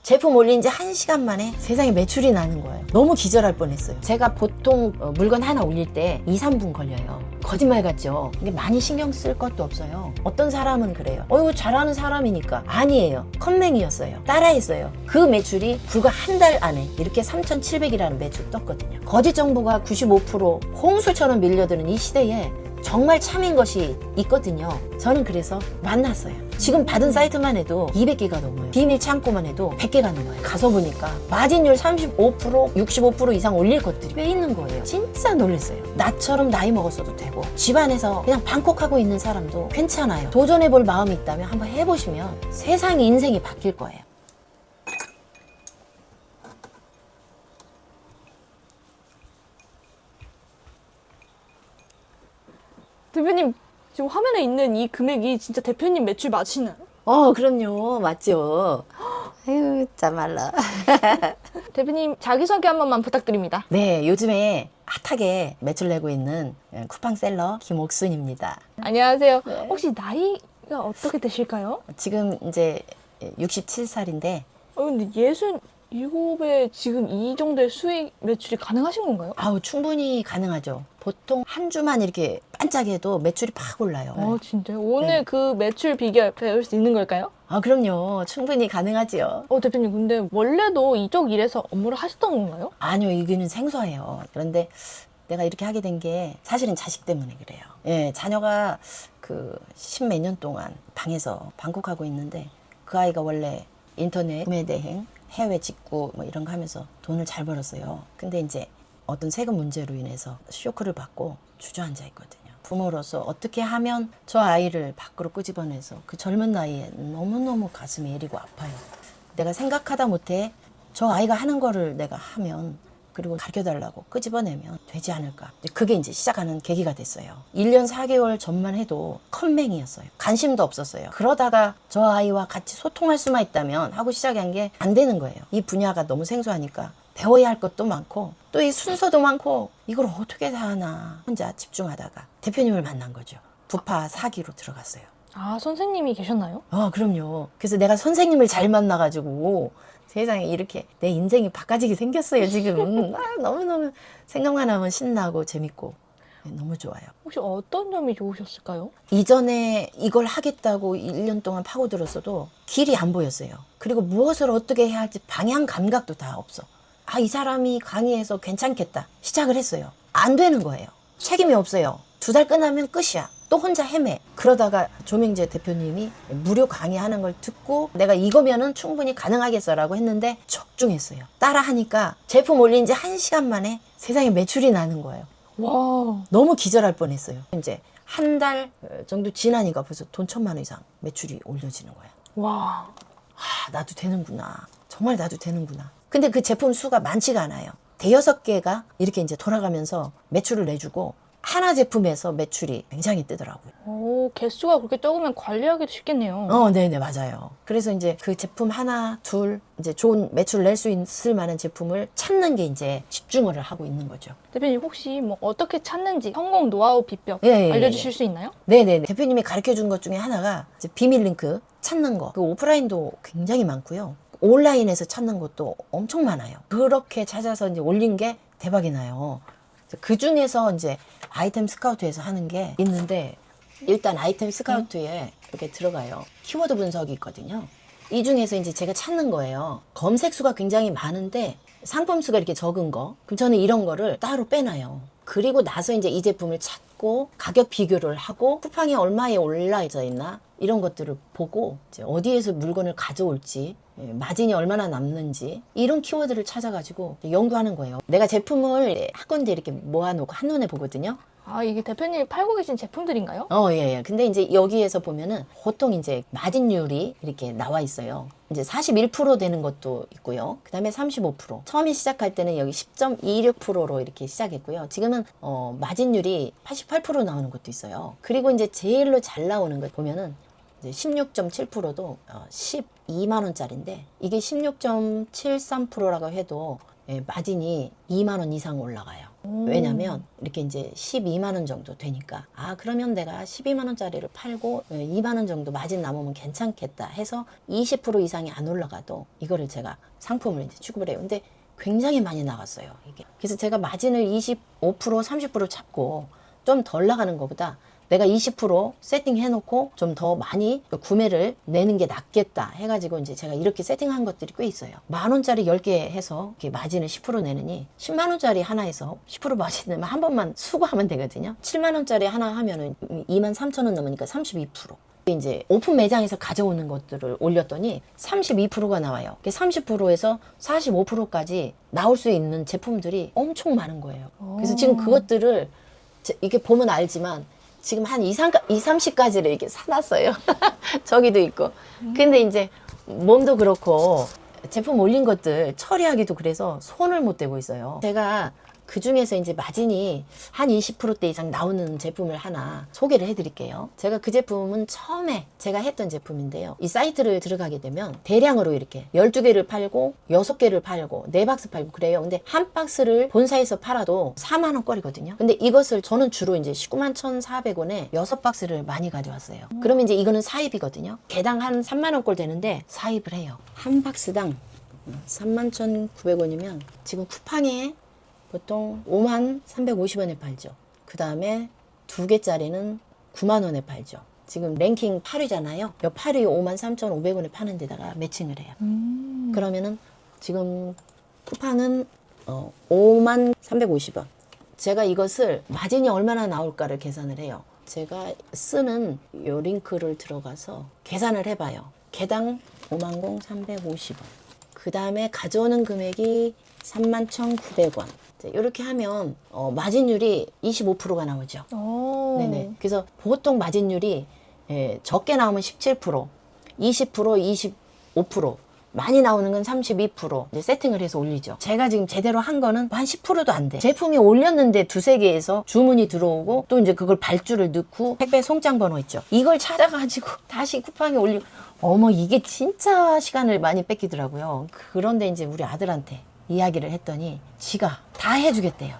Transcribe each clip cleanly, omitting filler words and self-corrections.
제품 올린 지 1시간 만에 세상에 매출이 나는 거예요. 너무 기절할 뻔했어요. 제가 보통 물건 하나 올릴 때 2, 3분 걸려요. 거짓말 같죠? 이게 많이 신경 쓸 것도 없어요. 어떤 사람은 그래요. 이거 잘하는 사람이니까. 아니에요. 컴맹이었어요. 따라했어요. 그 매출이 불과 한 달 안에 이렇게 3,700이라는 매출 떴거든요. 거짓 정보가 95% 홍수처럼 밀려드는 이 시대에 정말 참인 것이 있거든요. 저는 그래서 만났어요. 지금 받은 사이트만 해도 200개가 넘어요. 비밀 창고만 해도 100개가 넘어요. 가서 보니까 마진율 35%, 65% 이상 올릴 것들이 꽤 있는 거예요. 진짜 놀랐어요. 나처럼 나이 먹었어도 되고 집안에서 그냥 방콕하고 있는 사람도 괜찮아요. 도전해볼 마음이 있다면 한번 해보시면 세상이 인생이 바뀔 거예요. 대표님, 지금 화면에 있는 이 금액이 진짜 대표님 매출 맞으시나요? 그럼요. 맞죠. 아유, 참말로. 대표님, 자기소개 한 번만 부탁드립니다. 네, 요즘에 핫하게 매출 내고 있는 쿠팡셀러 김옥순입니다. 안녕하세요. 네. 혹시 나이가 어떻게 되실까요? 지금 이제 67살인데 근데 67에 지금 이 정도의 수익 매출이 가능하신 건가요? 충분히 가능하죠. 보통 한 주만 이렇게 반짝해도 매출이 팍 올라요. 진짜요? 오늘 네. 그 매출 비결 배울 수 있는 걸까요? 그럼요. 충분히 가능하지요. 대표님, 근데 원래도 이쪽 일에서 업무를 하셨던 건가요? 아니요, 이거는 생소해요. 그런데 내가 이렇게 하게 된 게 사실은 자식 때문에 그래요. 예, 자녀가 그 10몇 년 동안 방에서 방콕하고 있는데 그 아이가 원래 인터넷 구매 대행, 해외 직구 뭐 이런 거 하면서 돈을 잘 벌었어요. 근데 이제 어떤 세금 문제로 인해서 쇼크를 받고 주저앉아 있거든요. 부모로서 어떻게 하면 저 아이를 밖으로 끄집어내서 그 젊은 나이에 너무너무 가슴이 애리고 아파요. 내가 생각하다 못해 저 아이가 하는 거를 내가 하면 그리고 가르쳐달라고 끄집어내면 되지 않을까. 그게 이제 시작하는 계기가 됐어요. 1년 4개월 전만 해도 컴맹이었어요. 관심도 없었어요. 그러다가 저 아이와 같이 소통할 수만 있다면 하고 시작한 게 안 되는 거예요. 이 분야가 너무 생소하니까 배워야 할 것도 많고 또 이 순서도 많고 이걸 어떻게 다 하나 혼자 집중하다가 대표님을 만난 거죠. 부파 사기로 들어갔어요. 선생님이 계셨나요? 그럼요. 그래서 내가 선생님을 잘 만나가지고 세상에 이렇게 내 인생이 바꿔지게 생겼어요, 지금. 너무너무 생각만 하면 신나고 재밌고 너무 좋아요. 혹시 어떤 점이 좋으셨을까요? 이전에 이걸 하겠다고 1년 동안 파고들었어도 길이 안 보였어요. 그리고 무엇을 어떻게 해야 할지 방향 감각도 다 없어. 이 사람이 강의해서 괜찮겠다. 시작을 했어요. 안 되는 거예요. 책임이 없어요. 2달 끝나면 끝이야. 또 혼자 헤매. 그러다가 조명재 대표님이 무료 강의하는 걸 듣고 내가 이거면은 충분히 가능하겠어라고 했는데 적중했어요. 따라 하니까 제품 올린 지 1시간 만에 세상에 매출이 나는 거예요. 와, 너무 기절할 뻔했어요. 이제 한 달 정도 지나니까 벌써 돈 1,000만 원 이상 매출이 올려지는 거예요. 와. 나도 되는구나. 정말 나도 되는구나. 근데 그 제품 수가 많지가 않아요. 5-6개가 이렇게 이제 돌아가면서 매출을 내주고 하나 제품에서 매출이 굉장히 뜨더라고요. 개수가 그렇게 적으면 관리하기도 쉽겠네요. 네네, 맞아요. 그래서 이제 그 제품 하나, 둘, 이제 좋은 매출 낼 수 있을 만한 제품을 찾는 게 이제 집중을 하고 있는 거죠. 대표님, 혹시 뭐 어떻게 찾는지 성공 노하우 비법 예, 알려주실 수 있나요? 네네네. 대표님이 가르쳐 준 것 중에 하나가 이제 비밀 링크 찾는 거. 그 오프라인도 굉장히 많고요. 온라인에서 찾는 것도 엄청 많아요. 그렇게 찾아서 이제 올린 게 대박이 나요. 그 중에서 이제 아이템 스카우트에서 하는 게 있는데 일단 아이템 스카우트에 이렇게 들어가요. 키워드 분석이 있거든요. 이 중에서 이제 제가 찾는 거예요. 검색 수가 굉장히 많은데 상품 수가 이렇게 적은 거. 그럼 저는 이런 거를 따로 빼놔요. 그리고 나서 이제 이 제품을 찾고 가격 비교를 하고 쿠팡이 얼마에 올라져 있나 이런 것들을 보고 이제 어디에서 물건을 가져올지 마진이 얼마나 남는지 이런 키워드를 찾아가지고 연구하는 거예요. 내가 제품을 한 군데 이렇게 모아놓고 한눈에 보거든요. 이게 대표님이 팔고 계신 제품들인가요? 예. 근데 이제 여기에서 보면은 보통 이제 마진율이 이렇게 나와 있어요. 이제 41% 되는 것도 있고요. 그 다음에 35%. 처음에 시작할 때는 여기 10.26%로 이렇게 시작했고요. 지금은 마진율이 88% 나오는 것도 있어요. 그리고 이제 제일로 잘 나오는 거 보면은 이제 16.7%도 12만 원짜리인데 이게 16.73%라고 해도 마진이 2만 원 이상 올라가요. 왜냐면 이렇게 이제 12만 원 정도 되니까 그러면 내가 12만 원짜리를 팔고 2만 원 정도 마진 남으면 괜찮겠다 해서 20% 이상이 안 올라가도 이거를 제가 상품을 이제 취급을 해요. 근데 굉장히 많이 나갔어요, 이게. 그래서 제가 마진을 25%, 30% 잡고 좀 덜 나가는 것보다 내가 20% 세팅해놓고 좀 더 많이 구매를 내는 게 낫겠다 해가지고 이제 제가 이렇게 세팅한 것들이 꽤 있어요. 10,000원짜리 10개 해서 이렇게 마진을 10% 내느니 10만원짜리 하나에서 10% 마진 내면 한 번만 수거하면 되거든요. 7만원짜리 하나 하면은 23,000원 넘으니까 32%. 이제 오픈 매장에서 가져오는 것들을 올렸더니 32%가 나와요. 30%에서 45%까지 나올 수 있는 제품들이 엄청 많은 거예요. 그래서 지금 그것들을 이렇게 보면 알지만 지금 한 30가지를 이렇게 사놨어요. 저기도 있고. 근데 이제 몸도 그렇고 제품 올린 것들 처리하기도 그래서 손을 못 대고 있어요. 제가 그 중에서 이제 마진이 한 20%대 이상 나오는 제품을 하나 소개를 해드릴게요. 제가 그 제품은 처음에 제가 했던 제품인데요. 이 사이트를 들어가게 되면 대량으로 이렇게 12개를 팔고 6개를 팔고 4박스 팔고 그래요. 근데 한 박스를 본사에서 팔아도 4만 원 거리거든요. 근데 이것을 저는 주로 이제 19만 1,400원에 6박스를 많이 가져왔어요. 그러면 이제 이거는 사입이거든요. 개당 한 3만 원 꼴 되는데 사입을 해요. 한 박스당 31,900원이면 지금 쿠팡에 보통 5만 350원에 팔죠. 그 다음에 2개짜리는 9만 원에 팔죠. 지금 랭킹 8위잖아요. 이 8위 5만 3,500원에 파는 데다가 매칭을 해요. 그러면은 지금 쿠팡은 5만 350원. 제가 이것을 마진이 얼마나 나올까를 계산을 해요. 제가 쓰는 요 링크를 들어가서 계산을 해봐요. 개당 5만 350원. 그 다음에 가져오는 금액이 31,900원. 이렇게 하면 마진율이 25%가 나오죠. 네네. 그래서 보통 마진율이 적게 나오면 17%, 20%, 25%, 많이 나오는 건 32% 이제 세팅을 해서 올리죠. 제가 지금 제대로 한 거는 한 10%도 안 돼. 제품이 올렸는데 2-3개에서 주문이 들어오고 또 이제 그걸 발주를 넣고 택배 송장 번호 있죠. 이걸 찾아가지고 다시 쿠팡에 올리고 어머 이게 진짜 시간을 많이 뺏기더라고요. 그런데 이제 우리 아들한테 이야기를 했더니 지가 다 해주겠대요.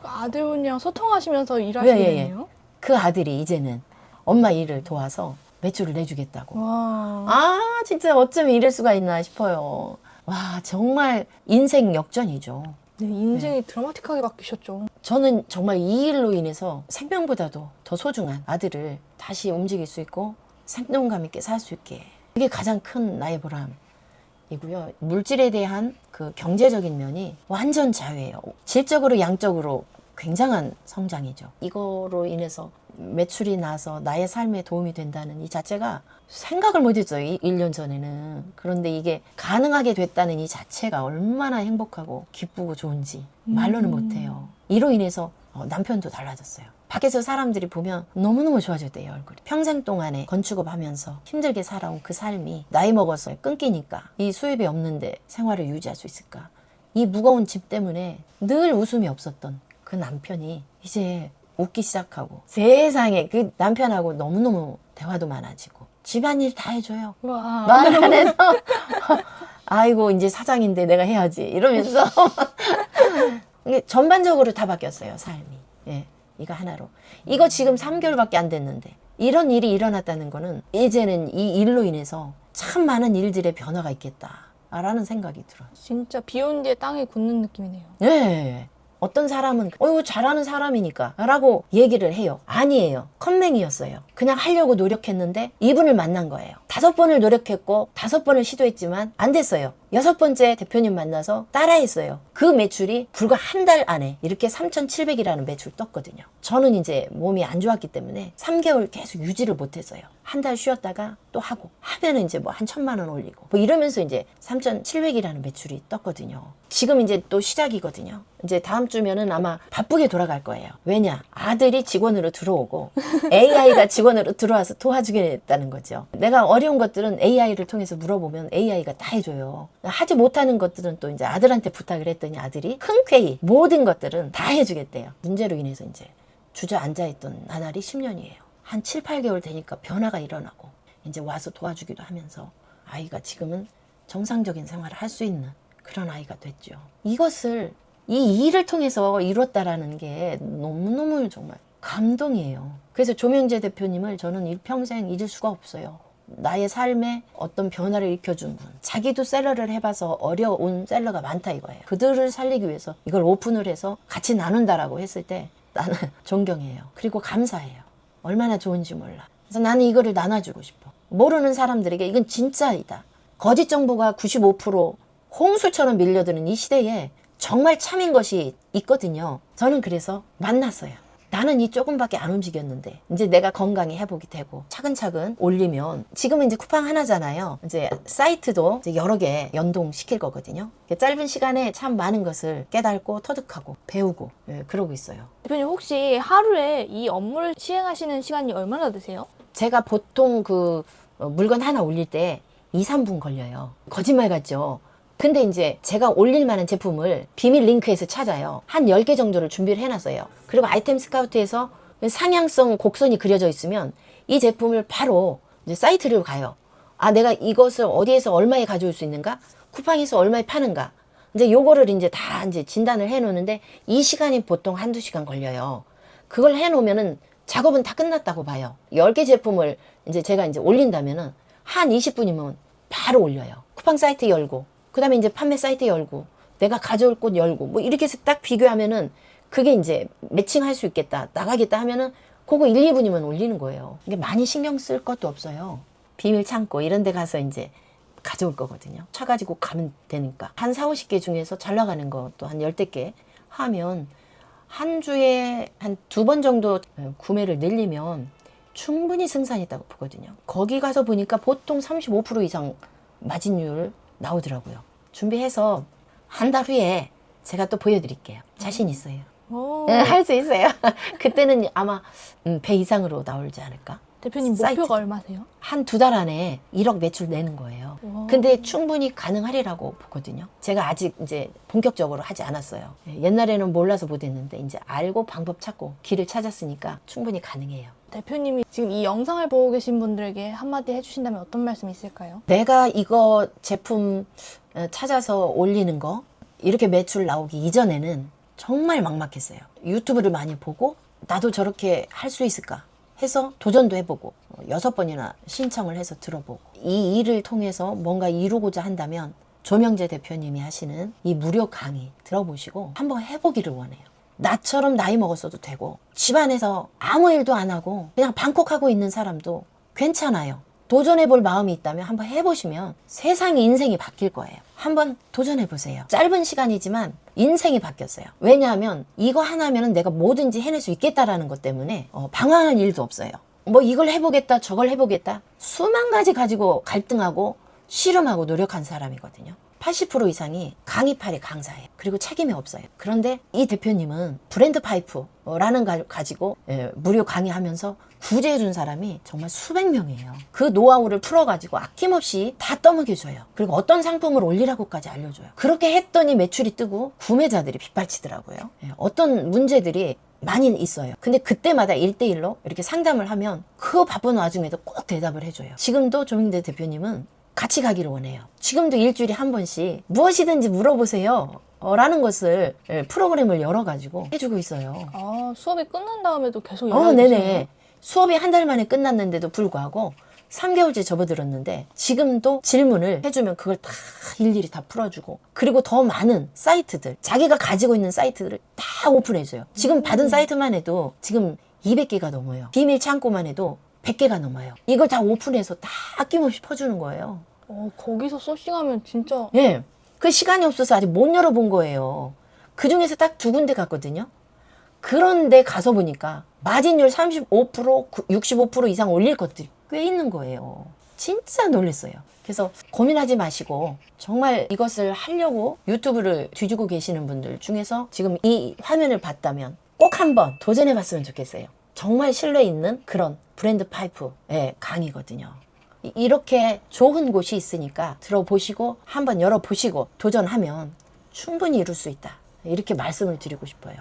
아들분이랑 소통하시면서 일하시겠네요? 그 아들이 이제는 엄마 일을 도와서 매출을 내주겠다고. 와. 진짜 어쩌면 이럴 수가 있나 싶어요. 와, 정말 인생 역전이죠. 네, 인생이 드라마틱하게 바뀌셨죠. 저는 정말 이 일로 인해서 생명보다도 더 소중한 아들을 다시 움직일 수 있고 생동감 있게 살 수 있게. 그게 가장 큰 나의 보람이고요. 물질에 대한 그 경제적인 면이 완전 자유예요. 질적으로 양적으로 굉장한 성장이죠. 이거로 인해서 매출이 나서 나의 삶에 도움이 된다는 이 자체가 생각을 못했어요. 1년 전에는. 그런데 이게 가능하게 됐다는 이 자체가 얼마나 행복하고 기쁘고 좋은지 말로는 못해요. 이로 인해서 남편도 달라졌어요. 밖에서 사람들이 보면 너무너무 좋아졌대요, 얼굴이. 평생 동안에 건축업 하면서 힘들게 살아온 그 삶이 나이 먹어서 끊기니까 이 수입이 없는데 생활을 유지할 수 있을까? 이 무거운 집 때문에 늘 웃음이 없었던 그 남편이 이제 웃기 시작하고 세상에 그 남편하고 너무너무 대화도 많아지고 집안일 다 해줘요. 와. 말 안 해도 아이고 이제 사장인데 내가 해야지 이러면서 이게 전반적으로 다 바뀌었어요, 삶이. 예, 이거 하나로. 이거 지금 3개월밖에 안 됐는데 이런 일이 일어났다는 거는 이제는 이 일로 인해서 참 많은 일들의 변화가 있겠다라는 생각이 들어요. 진짜 비 온 뒤에 땅에 굳는 느낌이네요. 네. 어떤 사람은 이거 잘하는 사람이니까 라고 얘기를 해요. 아니에요. 컴맹이었어요. 그냥 하려고 노력했는데 이분을 만난 거예요. 5번을 노력했고 5번을 시도했지만 안 됐어요. 6번째 대표님 만나서 따라했어요. 그 매출이 불과 한 달 안에 이렇게 3,700이라는 매출 떴거든요. 저는 이제 몸이 안 좋았기 때문에 3개월 계속 유지를 못했어요. 한 달 쉬었다가 또 하고 하면은 이제 뭐 한 1,000만 원 올리고 뭐 이러면서 이제 3,700이라는 매출이 떴거든요. 지금 이제 또 시작이거든요. 이제 다음 주면은 아마 바쁘게 돌아갈 거예요. 왜냐? 아들이 직원으로 들어오고 AI가 직원으로 들어와서 도와주겠다는 거죠. 내가 어려운 것들은 AI를 통해서 물어보면 AI가 다 해줘요. 하지 못하는 것들은 또 이제 아들한테 부탁을 했더니 아들이 흔쾌히 모든 것들은 다 해주겠대요. 문제로 인해서 이제 주저앉아있던 나날이 10년이에요. 한 7, 8개월 되니까 변화가 일어나고 이제 와서 도와주기도 하면서 아이가 지금은 정상적인 생활을 할 수 있는 그런 아이가 됐죠. 이것을 이 일을 통해서 이뤘다라는 게 너무너무 정말 감동이에요. 그래서 조명재 대표님을 저는 일평생 잊을 수가 없어요. 나의 삶에 어떤 변화를 일으켜준 분. 자기도 셀러를 해봐서 어려운 셀러가 많다 이거예요. 그들을 살리기 위해서 이걸 오픈을 해서 같이 나눈다라고 했을 때 나는 존경해요. 그리고 감사해요. 얼마나 좋은지 몰라. 그래서 나는 이거를 나눠주고 싶어. 모르는 사람들에게 이건 진짜이다. 거짓 정보가 95% 홍수처럼 밀려드는 이 시대에 정말 참인 것이 있거든요. 저는 그래서 만났어요. 나는 이 조금밖에 안 움직였는데 이제 내가 건강히 회복이 되고 차근차근 올리면 지금은 이제 쿠팡 하나잖아요. 이제 사이트도 이제 여러 개 연동시킬 거거든요. 짧은 시간에 참 많은 것을 깨닫고 터득하고 배우고 그러고 있어요. 대표님 혹시 하루에 이 업무를 시행하시는 시간이 얼마나 되세요? 제가 보통 그 물건 하나 올릴 때 2, 3분 걸려요. 거짓말 같죠? 근데 이제 제가 올릴 만한 제품을 비밀 링크에서 찾아요. 한 10개 정도를 준비를 해놨어요. 그리고 아이템 스카우트에서 상향성 곡선이 그려져 있으면 이 제품을 바로 이제 사이트를 가요. 아, 내가 이것을 어디에서 얼마에 가져올 수 있는가? 쿠팡에서 얼마에 파는가? 이제 요거를 이제 다 이제 진단을 해 놓는데 이 시간이 보통 한두 시간 걸려요. 그걸 해 놓으면은 작업은 다 끝났다고 봐요. 10개 제품을 이제 제가 이제 올린다면은 한 20분이면 바로 올려요. 쿠팡 사이트 열고 그 다음에 이제 판매 사이트 열고 내가 가져올 곳 열고 뭐 이렇게 해서 딱 비교하면은 그게 이제 매칭할 수 있겠다 나가겠다 하면은 그거 1, 2분이면 올리는 거예요. 이게 많이 신경 쓸 것도 없어요. 비밀 창고 이런 데 가서 이제 가져올 거거든요. 차 가지고 가면 되니까 한 4, 50개 중에서 잘 나가는 것도 한 10개 하면 한 주에 한 2번 정도 구매를 늘리면 충분히 승산이 있다고 보거든요. 거기 가서 보니까 보통 35% 이상 마진율 나오더라고요. 준비해서 한 달 후에 제가 또 보여드릴게요. 자신 있어요. 할 수 있어요. 그때는 아마 배 이상으로 나오지 않을까? 대표님 사이트. 목표가 얼마세요? 한 2달 안에 1억 매출 내는 거예요. 와. 근데 충분히 가능하리라고 보거든요. 제가 아직 이제 본격적으로 하지 않았어요. 옛날에는 몰라서 못했는데 이제 알고 방법 찾고 길을 찾았으니까 충분히 가능해요. 대표님이 지금 이 영상을 보고 계신 분들에게 한마디 해주신다면 어떤 말씀이 있을까요? 내가 이거 제품 찾아서 올리는 거 이렇게 매출 나오기 이전에는 정말 막막했어요. 유튜브를 많이 보고 나도 저렇게 할 수 있을까 해서 도전도 해보고 6번이나 신청을 해서 들어보고 이 일을 통해서 뭔가 이루고자 한다면 조명재 대표님이 하시는 이 무료 강의 들어보시고 한번 해보기를 원해요. 나처럼 나이 먹었어도 되고 집안에서 아무 일도 안 하고 그냥 방콕하고 있는 사람도 괜찮아요. 도전해볼 마음이 있다면 한번 해보시면 세상이 인생이 바뀔 거예요. 한번 도전해보세요. 짧은 시간이지만 인생이 바뀌었어요. 왜냐하면 이거 하나면 내가 뭐든지 해낼 수 있겠다라는 것 때문에 방황할 일도 없어요. 뭐 이걸 해보겠다 저걸 해보겠다 수만 가지 가지고 갈등하고 씨름하고 노력한 사람이거든요. 80% 이상이 강의팔이 강사예요. 그리고 책임이 없어요. 그런데 이 대표님은 브랜드 파이프라는 걸 가지고 무료 강의하면서 구제해준 사람이 정말 수백 명이에요. 그 노하우를 풀어가지고 아낌없이 다 떠먹여줘요. 그리고 어떤 상품을 올리라고까지 알려줘요. 그렇게 했더니 매출이 뜨고 구매자들이 빗발치더라고요. 어떤 문제들이 많이 있어요. 근데 그때마다 1대1로 이렇게 상담을 하면 그 바쁜 와중에도 꼭 대답을 해줘요. 지금도 조명재 대표님은 같이 가기를 원해요. 지금도 일주일에 한 번씩 무엇이든지 물어보세요 라는 것을 프로그램을 열어가지고 해주고 있어요. 아, 수업이 끝난 다음에도 계속 연락이 네네. 주시나요? 수업이 한 달 만에 끝났는데도 불구하고 3개월째 접어들었는데 지금도 질문을 해주면 그걸 다 일일이 다 풀어주고 그리고 더 많은 사이트들 자기가 가지고 있는 사이트들을 다 오픈해줘요. 지금 받은 사이트만 해도 지금 200개가 넘어요. 비밀 창고만 해도 100개가 넘어요. 이걸 다 오픈해서 다 아낌없이 퍼주는 거예요. 거기서 소싱하면 진짜 예. 그 시간이 없어서 아직 못 열어본 거예요. 그 중에서 딱 2군데 갔거든요. 그런데 가서 보니까 마진율 35%, 65% 이상 올릴 것들이 꽤 있는 거예요. 진짜 놀랐어요. 그래서 고민하지 마시고 정말 이것을 하려고 유튜브를 뒤지고 계시는 분들 중에서 지금 이 화면을 봤다면 꼭 한번 도전해 봤으면 좋겠어요. 정말 신뢰 있는 그런 브랜드 파이프의 강의거든요. 이렇게 좋은 곳이 있으니까 들어보시고 한번 열어보시고 도전하면 충분히 이룰 수 있다. 이렇게 말씀을 드리고 싶어요.